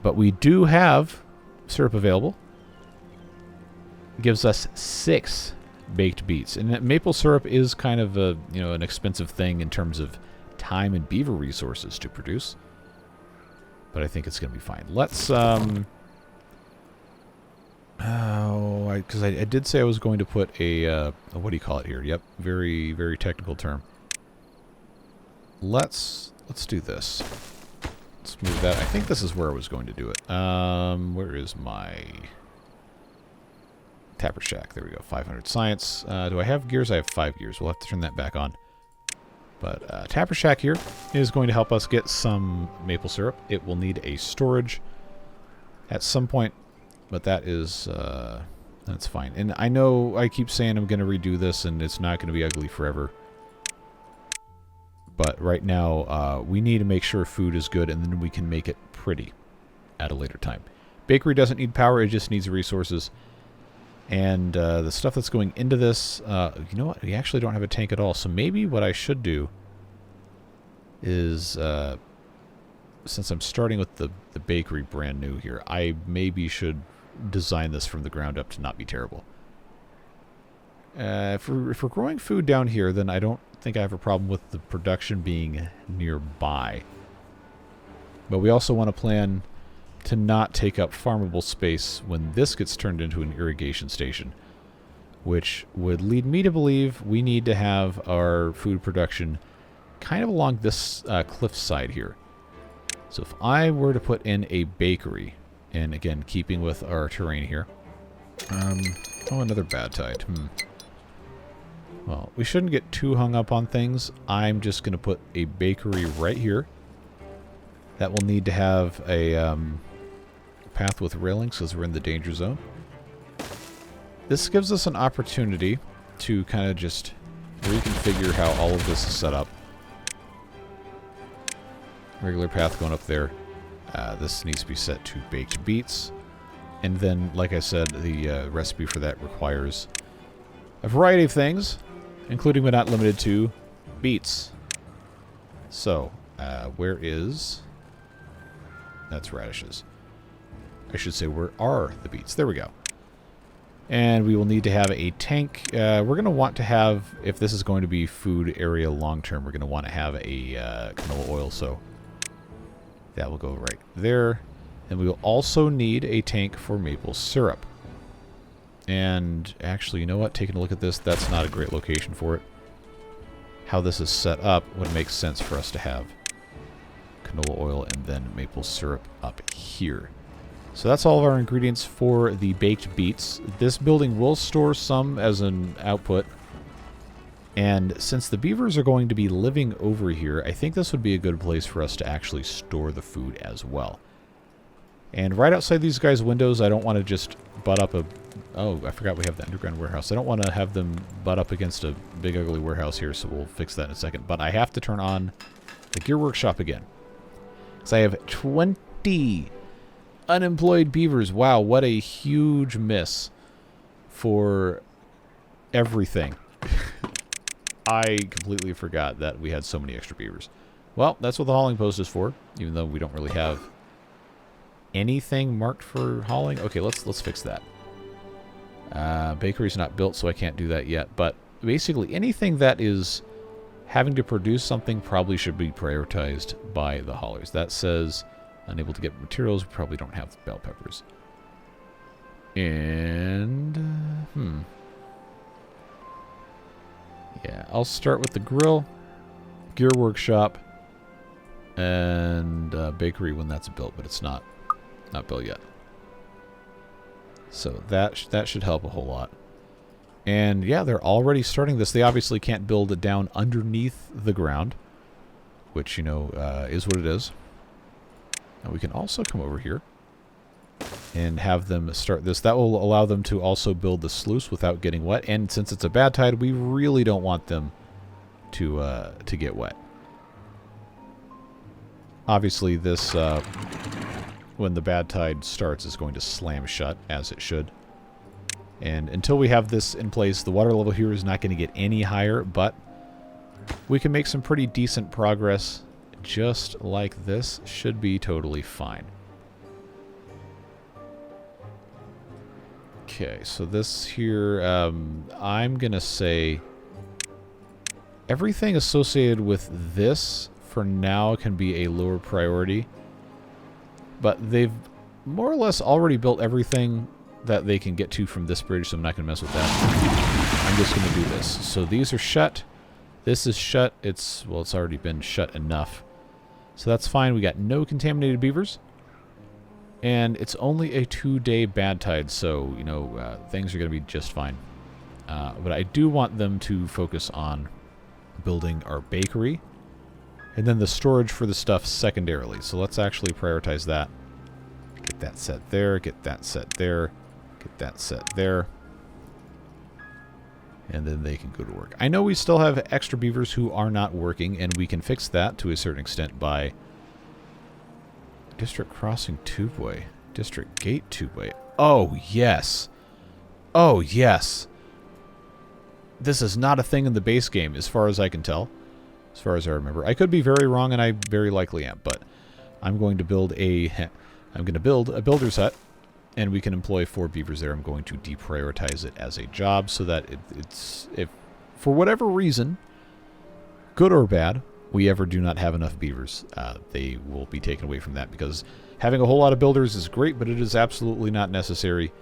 But we do have syrup available. It gives us 6 baked beets. And maple syrup is kind of a, an expensive thing in terms of time and beaver resources to produce. But I think it's going to be fine. Let's, because I did say I was going to put a what do you call it here? Yep, very, very technical term. Let's do this. Let's move that. I think this is where I was going to do it. Where is my tapper shack? There we go. 500 science. Do I have gears? I have 5 gears. We'll have to turn that back on. But tapper shack here is going to help us get some maple syrup. It will need a storage at some point, but that is that's fine. And I know I keep saying I'm going to redo this, and it's not going to be ugly forever. But right now, we need to make sure food is good, and then we can make it pretty at a later time. Bakery doesn't need power, it just needs resources. And the stuff that's going into this, you know what? We actually don't have a tank at all. So maybe what I should do is, since I'm starting with the bakery brand new here, I maybe should design this from the ground up to not be terrible. If we're growing food down here, then I don't think I have a problem with the production being nearby. But we also want to plan to not take up farmable space when this gets turned into an irrigation station, which would lead me to believe we need to have our food production kind of along this cliff side here. So if I were to put in a bakery, and again, keeping with our terrain here, oh, another bad tide. Well, we shouldn't get too hung up on things. I'm just going to put a bakery right here. That will need to have a path with railings because we're in the danger zone. This gives us an opportunity to kind of just reconfigure how all of this is set up. Regular path going up there. This needs to be set to baked beets. And then, like I said, the recipe for that requires a variety of things, including but not limited to beets. So, where is... That's radishes. I should say, where are the beets? There we go. And we will need to have a tank. We're going to want to have, if this is going to be food area long-term, we're going to want to have a canola oil, so that will go right there. And we will also need a tank for maple syrup. And actually, you know what? Taking a look at this, that's not a great location for it. How this is set up would make sense for us to have canola oil and then maple syrup up here. So that's all of our ingredients for the baked beets. This building will store some as an output. And since the beavers are going to be living over here, I think this would be a good place for us to actually store the food as well. And right outside these guys' windows, I don't want to just butt up a... Oh, I forgot we have the underground warehouse. I don't want to have them butt up against a big ugly warehouse here, so we'll fix that in a second. But I have to turn on the gear workshop again. So I have 20 unemployed beavers. Wow, what a huge miss for everything. I completely forgot that we had so many extra beavers. Well, that's what the hauling post is for, even though we don't really have anything marked for hauling. Okay, let's fix that. Bakery's not built, so I can't do that yet. But basically, anything that is having to produce something probably should be prioritized by the haulers. That says unable to get materials. We probably don't have the bell peppers. And yeah, I'll start with the grill, gear workshop, and bakery when that's built, but it's not built yet. So that should help a whole lot. And yeah, they're already starting this. They obviously can't build it down underneath the ground, which, you know, is what it is. And we can also come over here and have them start this. That will allow them to also build the sluice without getting wet. And since it's a bad tide, we really don't want them to get wet. Obviously, this when the bad tide starts is going to slam shut, as it should. And until we have this in place, the water level here is not going to get any higher, but we can make some pretty decent progress. Just like this should be totally fine. Okay, so this here, I'm going to say everything associated with this for now can be a lower priority. But they've more or less already built everything that they can get to from this bridge, so I'm not going to mess with that. I'm just going to do this. So these are shut. This is shut. It's already been shut enough. So that's fine. We got no contaminated beavers. And it's only a 2-day bad tide, so, you know, things are going to be just fine. But I do want them to focus on building our bakery. And then the storage for the stuff secondarily. So let's actually prioritize that. Get that set there. Get that set there. Get that set there. And then they can go to work. I know we still have extra beavers who are not working, and we can fix that to a certain extent by District Crossing Tubeway. District Gate Tubeway. Oh, yes. Oh, yes. This is not a thing in the base game, as far as I can tell. As far as I remember. I could be very wrong, and I very likely am, but I'm going to build a builder's hut, and we can employ 4 beavers there. I'm going to deprioritize it as a job so that it's, if for whatever reason, good or bad, we ever do not have enough beavers, they will be taken away from that, because having a whole lot of builders is great, but it is absolutely not necessary.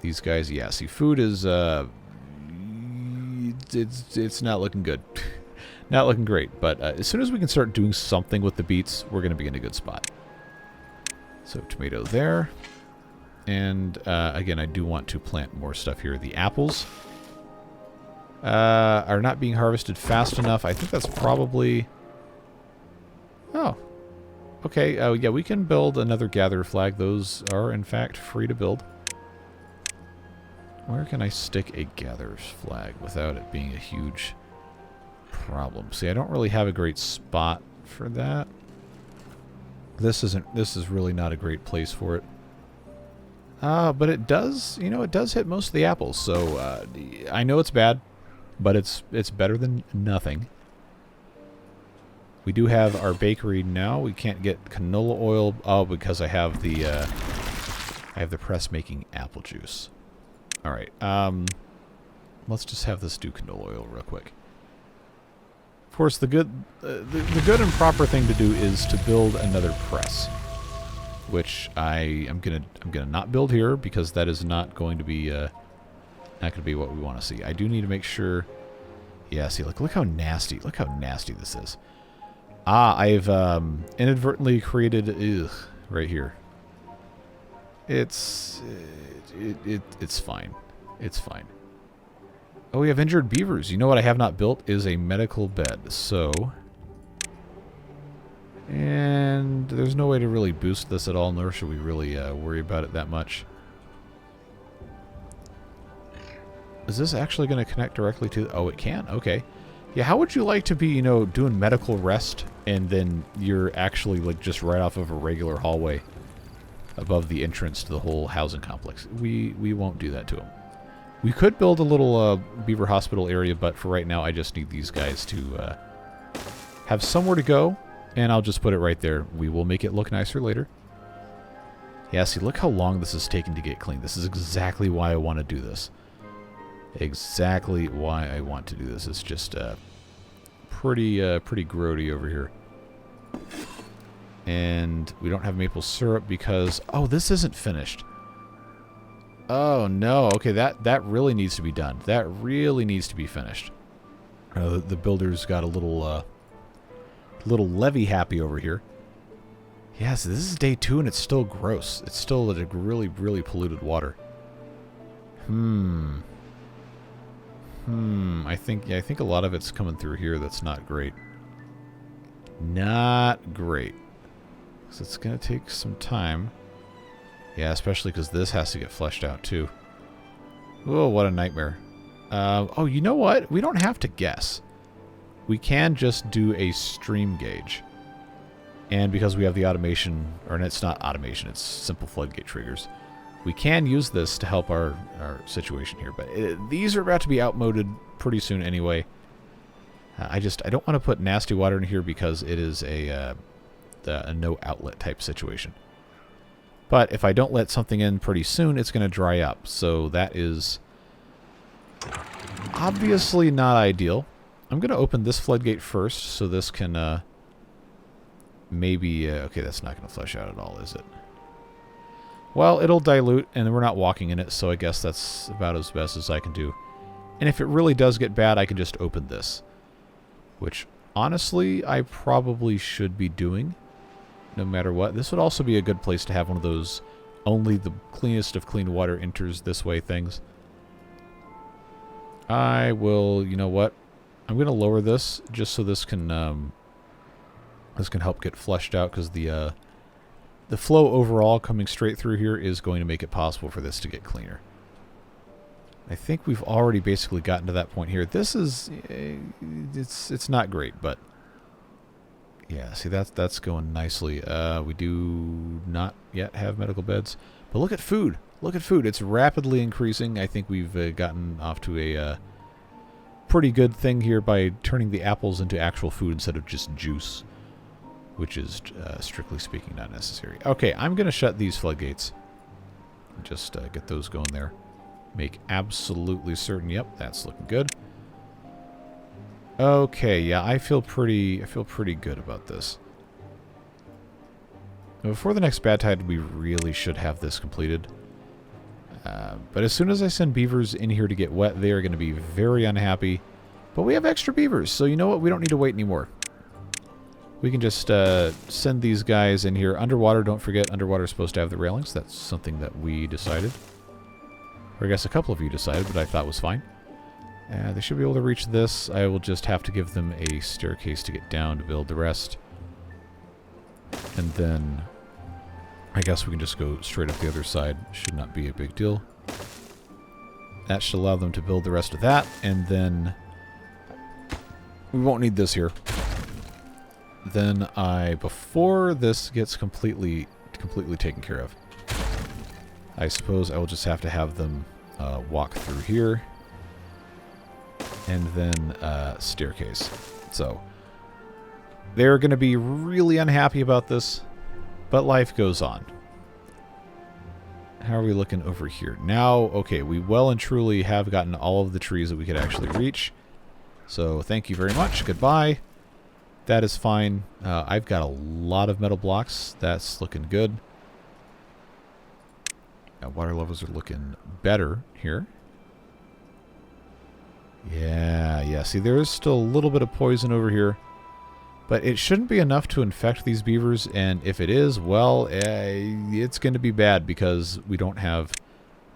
These guys, yeah, see, food is, it's not looking good. Not looking great, but as soon as we can start doing something with the beets, we're going to be in a good spot. So tomato there. And again, I do want to plant more stuff here. The apples are not being harvested fast enough. I think that's probably... Oh. Okay, yeah, we can build another gatherer flag. Those are, in fact, free to build. Where can I stick a gatherer's flag without it being a huge problem? See, I don't really have a great spot for that. This is really not a great place for it. But it does, it does hit most of the apples. So I know it's bad, but it's better than nothing. We do have our bakery now. We can't get canola oil. Oh, because I have the press making apple juice. All right. Let's just have this do canola oil real quick. Of course, the good and proper thing to do is to build another press, which I'm gonna not build here because that is not going to be what we want to see. I do need to make sure. Yeah, see, look how nasty this is. I've inadvertently created right here. It's fine. It's fine. Oh, we have injured beavers. You know what I have not built is a medical bed. So, and there's no way to really boost this at all, nor should we really worry about it that much. Is this actually going to connect directly to... Oh, it can? Okay. Yeah, how would you like to be, doing medical rest, and then you're actually, like, just right off of a regular hallway above the entrance to the whole housing complex? We won't do that to them. We could build a little beaver hospital area, but for right now, I just need these guys to have somewhere to go, and I'll just put it right there. We will make it look nicer later. Yeah, see, look how long this is taking to get clean. This is exactly why I want to do this. Exactly why I want to do this. It's just pretty grody over here. And we don't have maple syrup because... Oh, this isn't finished. Oh, no. Okay, that really needs to be done. That really needs to be finished. The builder's got a little levy happy over here. Yeah, so this is day 2 and it's still gross. It's still a really, really polluted water. I think a lot of it's coming through here that's not great. Not great. So it's going to take some time. Yeah, especially because this has to get fleshed out too. Oh, what a nightmare. Oh, you know what? We don't have to guess. We can just do a stream gauge. And because we have the automation, or it's not automation, it's SimpleFloodgateTriggers. We can use this to help our situation here, but these are about to be outmoded pretty soon anyway. I don't want to put nasty water in here because it is a no outlet type situation. But if I don't let something in pretty soon, it's going to dry up. So that is obviously not ideal. I'm going to open this floodgate first, so this can maybe... okay, that's not going to flush out at all, is it? Well, it'll dilute, and we're not walking in it, so I guess that's about as best as I can do. And if it really does get bad, I can just open this. Which, honestly, I probably should be doing, no matter what. This would also be a good place to have one of those only the cleanest of clean water enters this way things. I will, you know what? I'm going to lower this just so this can help get flushed out, because the flow overall coming straight through here is going to make it possible for this to get cleaner. I think we've already basically gotten to that point here. This is, it's not great, but yeah, see that's going nicely. We do not yet have medical beds, but look at food. Look at food. It's rapidly increasing. I think we've gotten off to a pretty good thing here by turning the apples into actual food instead of just juice, which is, strictly speaking, not necessary. Okay, I'm going to shut these floodgates. Just get those going there. Make absolutely certain. Yep, that's looking good. Okay, yeah, I feel pretty good about this. Now, before the next bad tide, we really should have this completed. But as soon as I send beavers in here to get wet, they are going to be very unhappy. But we have extra beavers, so you know what? We don't need to wait anymore. We can just send these guys in here. Underwater, don't forget, underwater is supposed to have the railings. That's something that we decided. Or I guess a couple of you decided, but I thought was fine. They should be able to reach this. I will just have to give them a staircase to get down to build the rest. And then I guess we can just go straight up the other side. Should not be a big deal. That should allow them to build the rest of that. And then we won't need this here. then before this gets completely taken care of, I suppose I will just have to have them walk through here, and then staircase. So they're going to be really unhappy about this, but life goes on. How are we looking over here? Now, okay, we well and truly have gotten all of the trees that we could actually reach. So thank you very much. Goodbye. That is fine. I've got a lot of metal blocks. That's looking good. Water levels are looking better here. Yeah. See, there is still a little bit of poison over here. But it shouldn't be enough to infect these beavers, and if it is, well, it's going to be bad because we don't have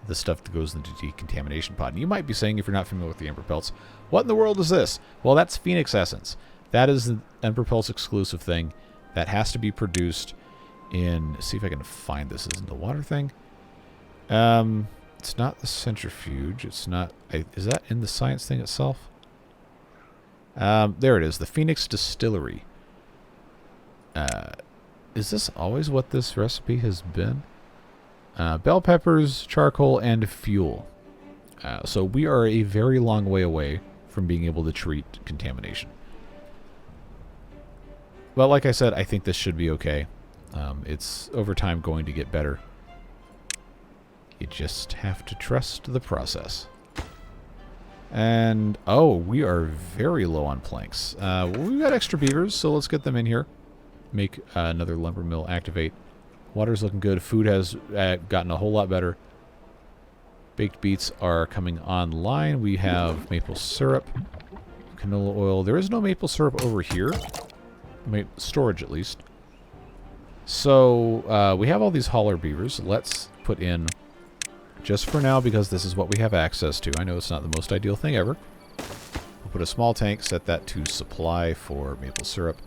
the stuff that goes into the decontamination pod. And you might be saying, if you're not familiar with the Emberpelts, what in the world is this? Well, that's Phoenix Essence. That is the Emberpelts exclusive thing that has to be produced in... See if I can find this. Isn't the water thing? It's not the centrifuge. It's not... is that in the science thing itself? There it is, the Phoenix Distillery. Is this always what this recipe has been? Bell peppers, charcoal, and fuel. So we are a very long way away from being able to treat contamination. Well, like I said, I think this should be okay. It's over time going to get better. You just have to trust the process. And, oh, we are very low on planks. Well, we've got extra beavers, so let's get them in here. Make another lumber mill activate. Water's looking good. Food has gotten a whole lot better. Baked beets are coming online. We have maple syrup, canola oil. There is no maple syrup over here. Storage, at least. So, we have all these hauler beavers. Let's put in... just for now, because this is what we have access to. I know it's not the most ideal thing ever. We'll put a small tank, set that to supply for maple syrup,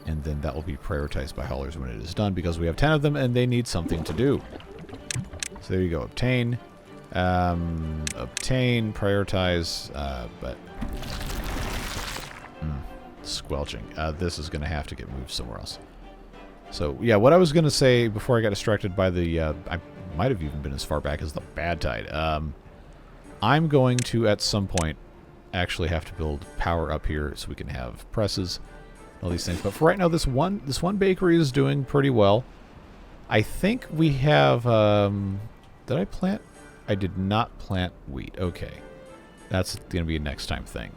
and then that will be prioritized by haulers when it is done, because we have 10 of them and they need something to do. So there you go. Obtain. Obtain, prioritize, but... squelching. This is going to have to get moved somewhere else. So, yeah, what I was going to say before I got distracted by the... might have even been as far back as the bad tide. I'm going to, at some point, actually have to build power up here so we can have presses, all these things. But for right now, this one bakery is doing pretty well. I think we have... did I plant? I did not plant wheat. Okay. That's going to be a next time thing.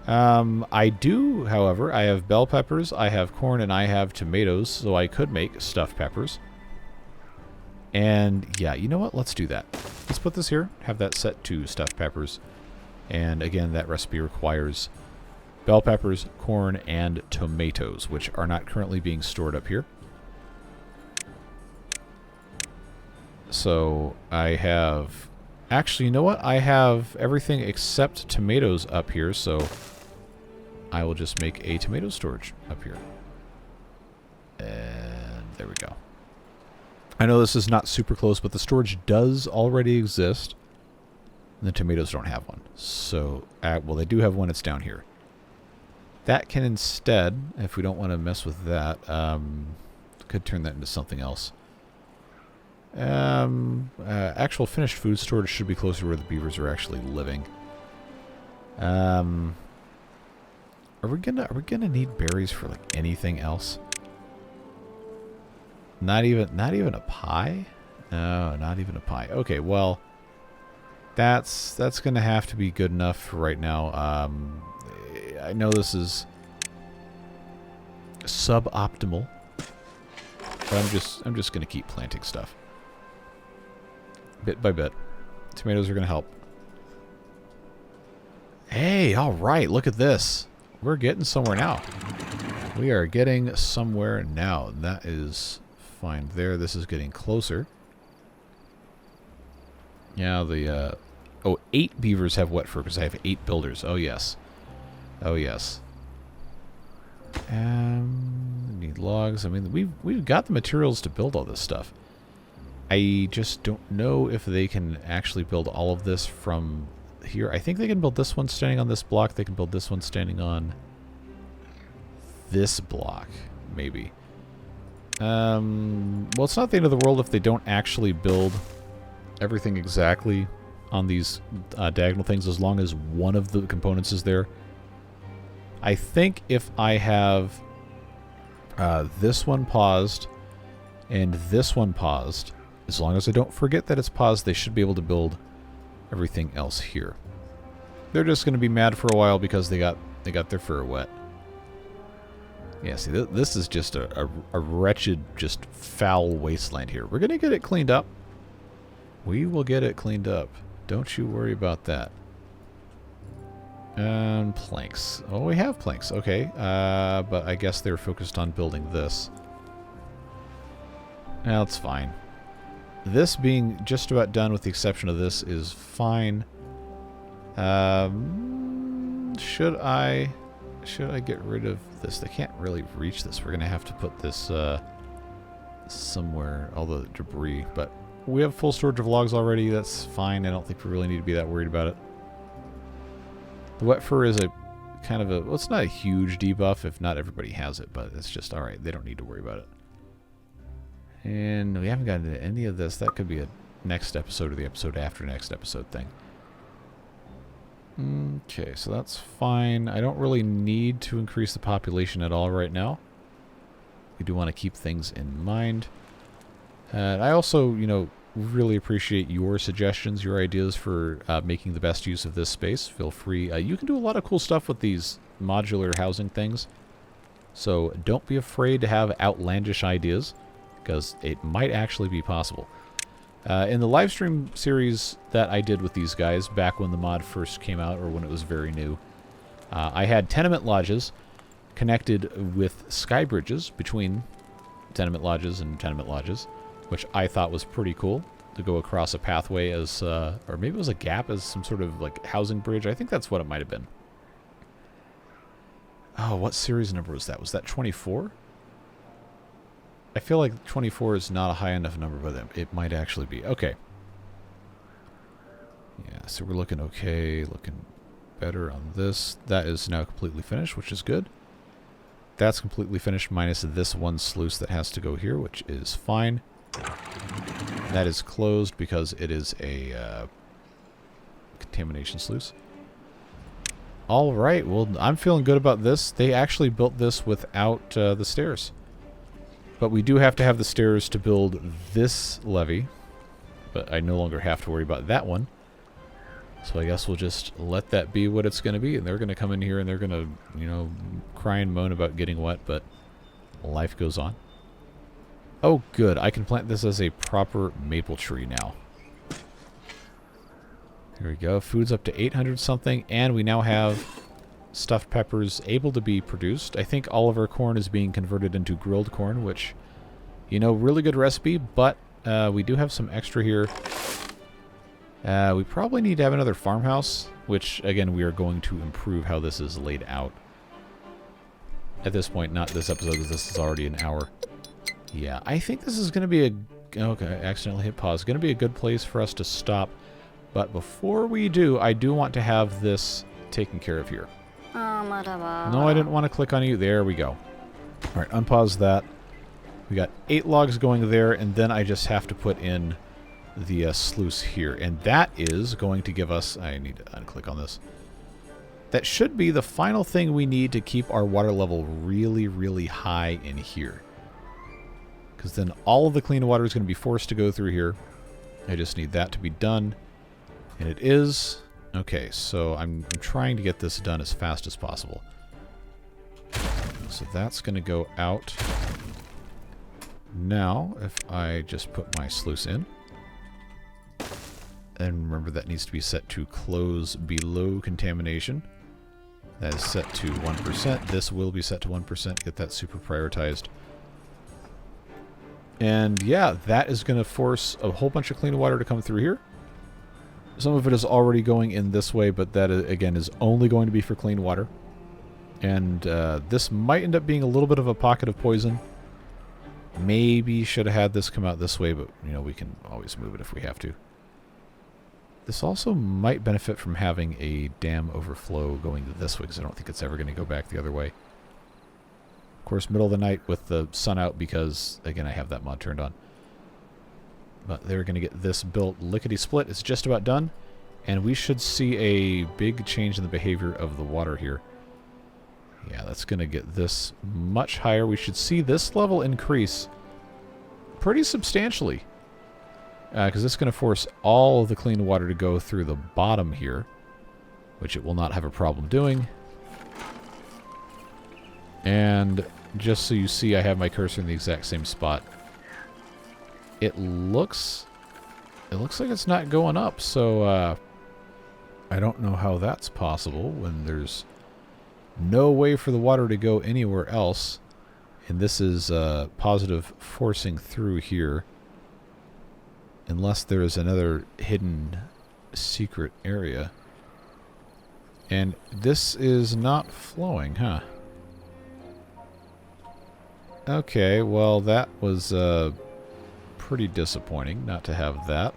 I do, however, I have bell peppers, I have corn, and I have tomatoes, so I could make stuffed peppers. And, yeah, you know what? Let's do that. Let's put this here, have that set to stuffed peppers. And, again, that recipe requires bell peppers, corn, and tomatoes, which are not currently being stored up here. So, I have... Actually, you know what? I have everything except tomatoes up here, so I will just make a tomato storage up here. And there we go. I know this is not super close, but the storage does already exist. And the tomatoes don't have one. So, well, they do have one. It's down here. That can instead, if we don't want to mess with that, could turn that into something else. Actual finished food storage should be closer to where the beavers are actually living. Are we gonna need berries for like anything else? Not even a pie? No, not even a pie. Okay, well, that's gonna have to be good enough for right now. I know this is suboptimal, but I'm just gonna keep planting stuff. Bit by bit. Tomatoes are going to help. Hey, all right, look at this. We're getting somewhere now. We are getting somewhere now. That is fine there. This is getting closer. Yeah, the... oh, 8 beavers have wet fur because I have 8 builders. Oh, yes. Oh, yes. Need logs. I mean, we've got the materials to build all this stuff. I just don't know if they can actually build all of this from here. I think they can build this one standing on this block. They can build this one standing on this block, maybe. Well, it's not the end of the world if they don't actually build everything exactly on these diagonal things, as long as one of the components is there. I think if I have this one paused and this one paused, as long as I don't forget that it's paused, they should be able to build everything else here. They're just going to be mad for a while because they got their fur wet. Yeah, see, this is just a wretched, just foul wasteland here. We're going to get it cleaned up. We will get it cleaned up. Don't you worry about that. And planks. Oh, we have planks. Okay. But I guess they're focused on building this. Well, it's fine. This being just about done with the exception of this is fine. Should I get rid of this? They can't really reach this. We're going to have to put this somewhere, all the debris. But we have full storage of logs already. That's fine. I don't think we really need to be that worried about it. The wet fur is a kind of a... Well, it's not a huge debuff if not everybody has it, but it's just alright. They don't need to worry about it. And we haven't gotten into any of this. That could be a next episode or the episode after next episode thing. Okay, so that's fine. I don't really need to increase the population at all right now. We do want to keep things in mind. And I also, you know, really appreciate your suggestions, your ideas for making the best use of this space. Feel free. You can do a lot of cool stuff with these modular housing things. So don't be afraid to have outlandish ideas, because it might actually be possible. In the live stream series that I did with these guys back when the mod first came out, or when it was very new, I had tenement lodges connected with sky bridges between tenement lodges and tenement lodges, which I thought was pretty cool to go across a pathway as, or maybe it was a gap as some sort of like housing bridge. I think that's what it might have been. Oh, what series number was that? Was that 24? I feel like 24 is not a high enough number, but it might actually be. Okay. Yeah, so we're looking okay, looking better on this. That is now completely finished, which is good. That's completely finished, minus this one sluice that has to go here, which is fine. That is closed because it is a contamination sluice. All right, well, I'm feeling good about this. They actually built this without the stairs. But we do have to have the stairs to build this levee. But I no longer have to worry about that one. So I guess we'll just let that be what it's going to be. And they're going to come in here and they're going to, you know, cry and moan about getting wet. But life goes on. Oh, good. I can plant this as a proper maple tree now. Here we go. Food's up to 800 something. And we now have stuffed peppers able to be produced. I think all of our corn is being converted into grilled corn, which, you know, really good recipe, but we do have some extra here. We probably need to have another farmhouse, which, again, we are going to improve how this is laid out. At this point, not this episode, because this is already an hour. Yeah, I think this is going to be a... Okay, I accidentally hit pause. Going to be a good place for us to stop. But before we do, I do want to have this taken care of here. No, I didn't want to click on you. There we go. All right, unpause that. We got 8 logs going there, and then I just have to put in the sluice here. And that is going to give us... I need to unclick on this. That should be the final thing we need to keep our water level really, really high in here. Because then all of the clean water is going to be forced to go through here. I just need that to be done. And it is... Okay, so I'm trying to get this done as fast as possible. So that's going to go out. Now, if I just put my sluice in. And remember that needs to be set to close below contamination. That is set to 1%. This will be set to 1%. Get that super prioritized. And yeah, that is going to force a whole bunch of clean water to come through here. Some of it is already going in this way, but that, again, is only going to be for clean water. And this might end up being a little bit of a pocket of poison. Maybe should have had this come out this way, but, you know, we can always move it if we have to. This also might benefit from having a dam overflow going this way, because I don't think it's ever going to go back the other way. course, middle of the night with the sun out because, again, I have that mod turned on. But they're going to get this built lickety-split. It's just about done. And we should see a big change in the behavior of the water here. Yeah, that's going to get this much higher. We should see this level increase pretty substantially. Because it's going to force all of the clean water to go through the bottom here, which it will not have a problem doing. And just so you see, I have my cursor in the exact same spot. It looks like it's not going up, so I don't know how that's possible when there's no way for the water to go anywhere else. And this is positive forcing through here. Unless there is another hidden secret area. And this is not flowing, huh? Okay, well that was pretty disappointing not to have that.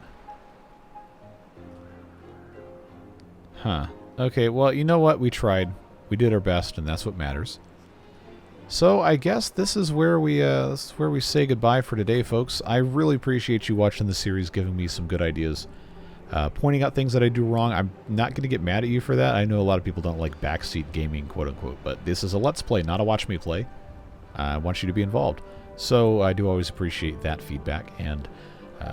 Huh. Okay, well, you know what? We tried. We did our best, and that's what matters. So I guess this is where we say goodbye for today, folks. I really appreciate you watching the series, giving me some good ideas, pointing out things that I do wrong. I'm not going to get mad at you for that. I know a lot of people don't like backseat gaming, quote unquote, but this is a Let's Play, not a Watch Me Play. I want you to be involved. So I do always appreciate that feedback, and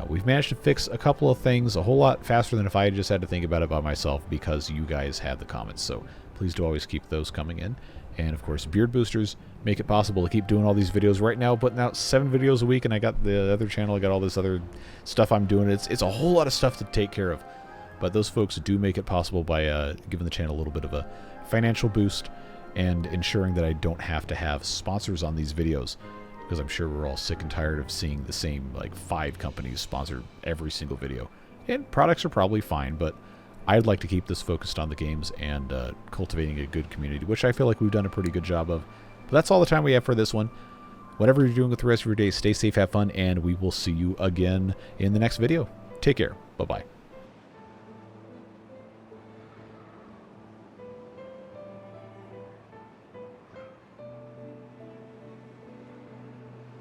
we've managed to fix a couple of things a whole lot faster than if I just had to think about it by myself because you guys had the comments. So please do always keep those coming in. And of course, beard boosters make it possible to keep doing all these videos. Right now, putting out 7 videos a week, and I got the other channel, I got all this other stuff I'm doing. It's a whole lot of stuff to take care of. But those folks do make it possible by giving the channel a little bit of a financial boost and ensuring that I don't have to have sponsors on these videos. Because I'm sure we're all sick and tired of seeing the same, like, 5 companies sponsor every single video. And products are probably fine, but I'd like to keep this focused on the games and cultivating a good community, which I feel like we've done a pretty good job of. But that's all the time we have for this one. Whatever you're doing with the rest of your day, stay safe, have fun, and we will see you again in the next video. Take care. Bye-bye.